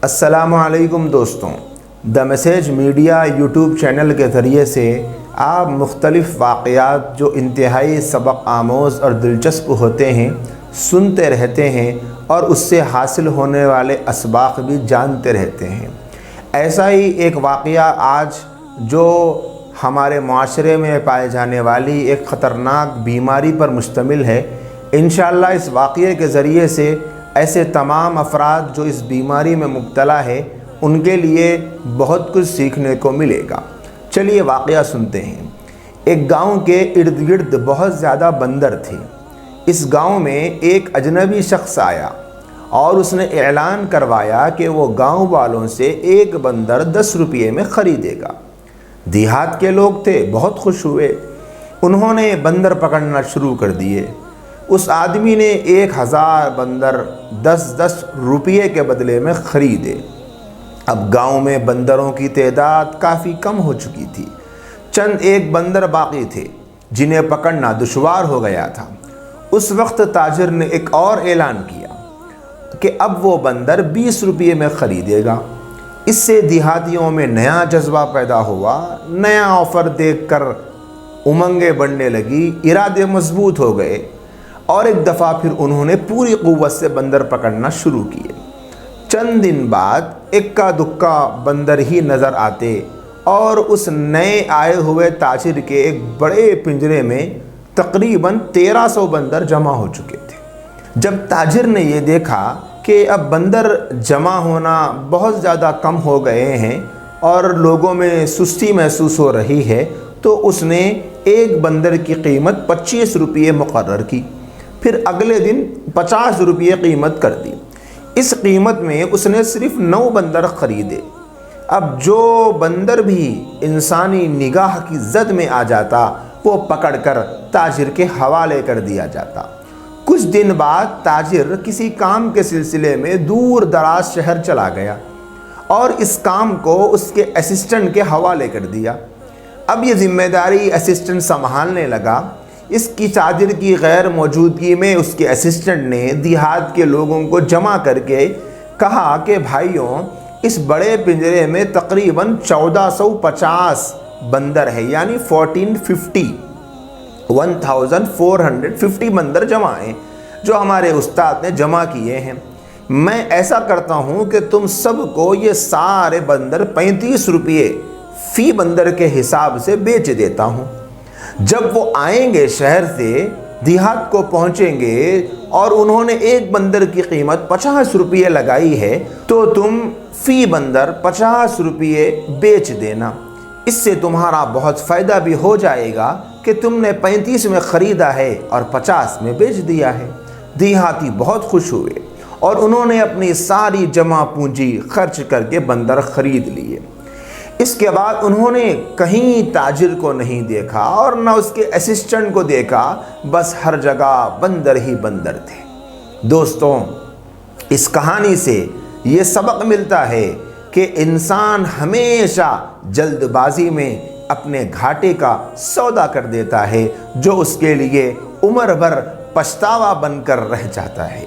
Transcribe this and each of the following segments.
السلام علیکم دوستوں، the message media YouTube channel کے ذریعے سے آپ مختلف واقعات جو انتہائی سبق آموز اور دلچسپ ہوتے ہیں سنتے رہتے ہیں اور اس سے حاصل ہونے والے اسباق بھی جانتے رہتے ہیں۔ ایسا ہی ایک واقعہ آج جو ہمارے معاشرے میں پائے جانے والی ایک خطرناک بیماری پر مشتمل ہے۔ انشاءاللہ اس واقعے کے ذریعے سے ایسے تمام افراد جو اس بیماری میں مبتلا ہے ان کے لیے بہت کچھ سیکھنے کو ملے گا۔ چلیے واقعہ سنتے ہیں۔ ایک گاؤں کے ارد گرد بہت زیادہ بندر تھے۔ اس گاؤں میں ایک اجنبی شخص آیا اور اس نے اعلان کروایا کہ وہ گاؤں والوں سے ایک بندر 10 روپے میں خریدے گا۔ دیہات کے لوگ تھے، بہت خوش ہوئے۔ انہوں نے بندر پکڑنا شروع کر دیے۔ اس آدمی نے 1000 بندر 10 روپے کے بدلے میں خریدے۔ اب گاؤں میں بندروں کی تعداد کافی کم ہو چکی تھی۔ چند ایک بندر باقی تھے جنہیں پکڑنا دشوار ہو گیا تھا۔ اس وقت تاجر نے ایک اور اعلان کیا کہ اب وہ بندر 20 روپے میں خریدے گا۔ اس سے دیہاتیوں میں نیا جذبہ پیدا ہوا۔ نیا آفر دیکھ کر امنگیں بڑھنے لگی، ارادے مضبوط ہو گئے اور ایک دفعہ پھر انہوں نے پوری قوت سے بندر پکڑنا شروع کیے۔ چند دن بعد اکا دکا بندر ہی نظر آتے اور اس نئے آئے ہوئے تاجر کے ایک بڑے پنجرے میں تقریباً 1300 بندر جمع ہو چکے تھے۔ جب تاجر نے یہ دیکھا کہ اب بندر جمع ہونا بہت زیادہ کم ہو گئے ہیں اور لوگوں میں سستی محسوس ہو رہی ہے تو اس نے ایک بندر کی قیمت 25 روپے مقرر کی۔ پھر اگلے دن 50 روپے قیمت کر دی۔ اس قیمت میں اس نے صرف 9 بندر خریدے۔ اب جو بندر بھی انسانی نگاہ کی زد میں آ جاتا وہ پکڑ کر تاجر کے حوالے کر دیا جاتا۔ کچھ دن بعد تاجر کسی کام کے سلسلے میں دور دراز شہر چلا گیا اور اس کام کو اس کے اسسٹنٹ کے حوالے کر دیا۔ اب یہ ذمہ داری اسسٹنٹ سنبھالنے لگا۔ اس کی تاجر کی غیر موجودگی میں اس کے اسسٹنٹ نے دیہات کے لوگوں کو جمع کر کے کہا کہ بھائیوں، اس بڑے پنجرے میں تقریباً 1450 بندر ہے، یعنی 1450 بندر جمع ہیں جو ہمارے استاد نے جمع کیے ہیں۔ میں ایسا کرتا ہوں کہ تم سب کو یہ سارے بندر 35 روپے فی بندر کے حساب سے بیچ دیتا ہوں۔ جب وہ آئیں گے شہر سے دیہات کو پہنچیں گے اور انہوں نے ایک بندر کی قیمت 50 روپے لگائی ہے تو تم فی بندر 50 روپے بیچ دینا۔ اس سے تمہارا بہت فائدہ بھی ہو جائے گا کہ تم نے 35 میں خریدا ہے اور 50 میں بیچ دیا ہے۔ دیہاتی بہت خوش ہوئے اور انہوں نے اپنی ساری جمع پونجی خرچ کر کے بندر خرید لیے۔ اس کے بعد انہوں نے کہیں تاجر کو نہیں دیکھا اور نہ اس کے اسسٹنٹ کو دیکھا، بس ہر جگہ بندر ہی بندر تھے۔ دوستوں، اس کہانی سے یہ سبق ملتا ہے کہ انسان ہمیشہ جلد بازی میں اپنے گھاٹے کا سودا کر دیتا ہے جو اس کے لیے عمر بھر پچھتاوا بن کر رہ جاتا ہے۔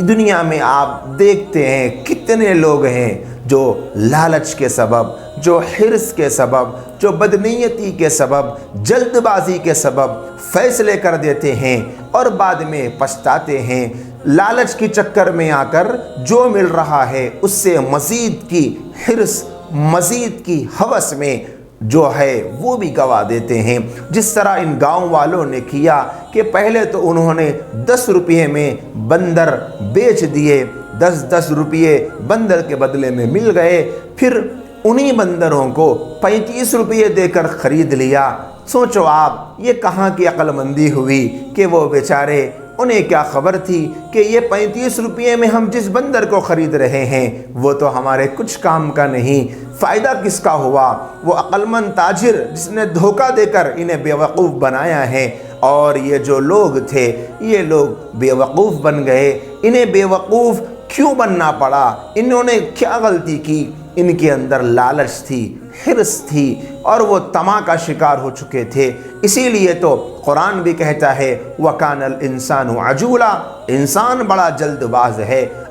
دنیا میں آپ دیکھتے ہیں کتنے لوگ ہیں جو لالچ کے سبب، جو حرص کے سبب، جو بدنیتی کے سبب، جلد بازی کے سبب فیصلے کر دیتے ہیں اور بعد میں پچھتاتے ہیں۔ لالچ کی چکر میں آ کر جو مل رہا ہے اس سے مزید کی حرص، مزید کی ہوس میں جو ہے وہ بھی گوا دیتے ہیں۔ جس طرح ان گاؤں والوں نے کیا کہ پہلے تو انہوں نے 10 روپے میں بندر بیچ دیے، 10 روپے بندر کے بدلے میں مل گئے، پھر انہی بندروں کو 35 روپے دے کر خرید لیا۔ سوچو آپ، یہ کہاں کی عقل مندی ہوئی کہ وہ بیچارے، انہیں کیا خبر تھی کہ یہ 35 روپے میں ہم جس بندر کو خرید رہے ہیں وہ تو ہمارے کچھ کام کا نہیں۔ فائدہ کس کا ہوا؟ وہ عقل مند تاجر جس نے دھوکہ دے کر انہیں بیوقوف بنایا ہے، اور یہ جو لوگ تھے یہ لوگ بیوقوف بن گئے۔ انہیں بیوقوف کیوں بننا پڑا؟ انہوں نے کیا غلطی کی؟ ان کے اندر لالچ تھی، حرص تھی اور وہ طمع کا شکار ہو چکے تھے۔ اسی لیے تو قرآن بھی کہتا ہے وَكَانَ الْإِنسَانُ عَجُولًا، انسان بڑا جلد باز ہے۔